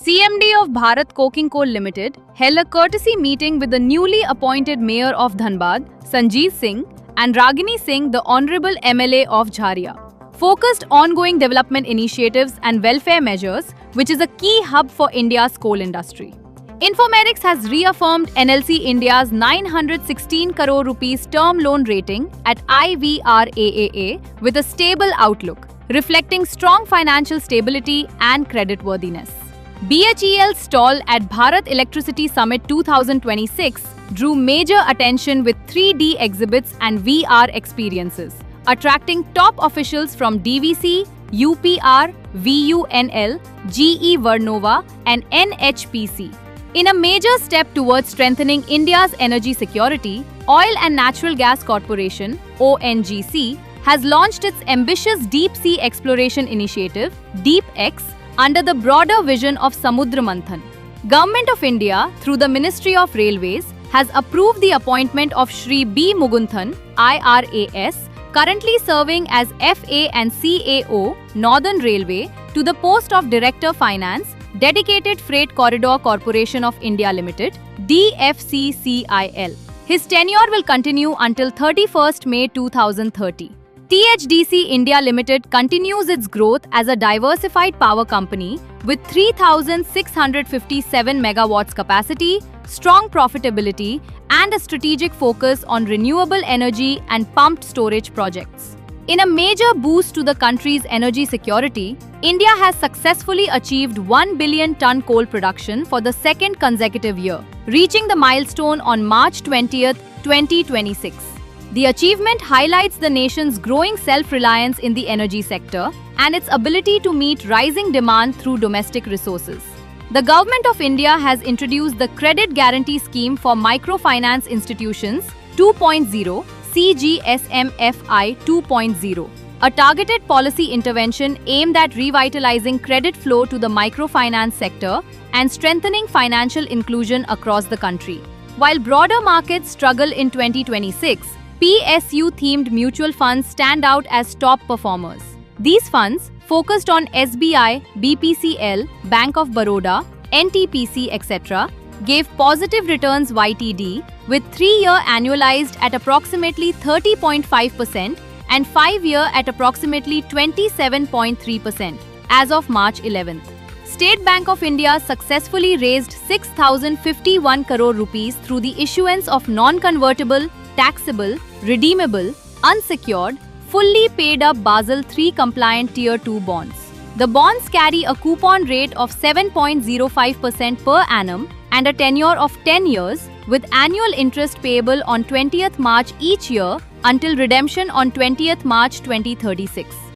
CMD of Bharat Coking Coal Limited held a courtesy meeting with the newly appointed Mayor of Dhanbad, Sanjeev Singh, and Ragini Singh, the Honorable MLA of Jharia. Focused ongoing development initiatives and welfare measures, which is a key hub for India's coal industry. Infomerics has reaffirmed NLC India's 916 crore rupees term loan rating at IVR-AAA with a stable outlook, reflecting strong financial stability and creditworthiness. BHEL's stall at Bharat Electricity Summit 2026 drew major attention with 3D exhibits and VR experiences, attracting top officials from DVC, UPR, VUNL, GE Vernova, and NHPC. In a major step towards strengthening India's energy security, Oil and Natural Gas Corporation (ONGC) has launched its ambitious deep sea exploration initiative DeepX under the broader vision of Samudra Manthan. Government of India, through the Ministry of Railways, has approved the appointment of Shri B. Mugunthan, IRAS, currently serving as FA and CAO, Northern Railway, to the post of Director Finance, Dedicated Freight Corridor Corporation of India Limited, DFCCIL. His tenure will continue until 31st May 2030. THDC India Limited continues its growth as a diversified power company with 3,657 megawatts capacity, strong profitability, and a strategic focus on renewable energy and pumped storage projects. In a major boost to the country's energy security, India has successfully achieved 1 billion ton coal production for the second consecutive year, reaching the milestone on March 20, 2026. The achievement highlights the nation's growing self-reliance in the energy sector and its ability to meet rising demand through domestic resources. The Government of India has introduced the Credit Guarantee Scheme for Microfinance Institutions 2.0, CGSMFI 2.0, a targeted policy intervention aimed at revitalizing credit flow to the microfinance sector and strengthening financial inclusion across the country. While broader markets struggle in 2026, PSU-themed mutual funds stand out as top performers. These funds, focused on SBI, BPCL, Bank of Baroda, NTPC, etc., gave positive returns YTD, with 3-year annualized at approximately 30.5% and 5-year at approximately 27.3% as of March 11th. State Bank of India successfully raised 6,051 crore rupees through the issuance of non-convertible, taxable, redeemable, unsecured, fully paid-up Basel III compliant Tier 2 bonds. The bonds carry a coupon rate of 7.05% per annum and a tenure of 10 years, with annual interest payable on 20th March each year until redemption on 20th March 2036.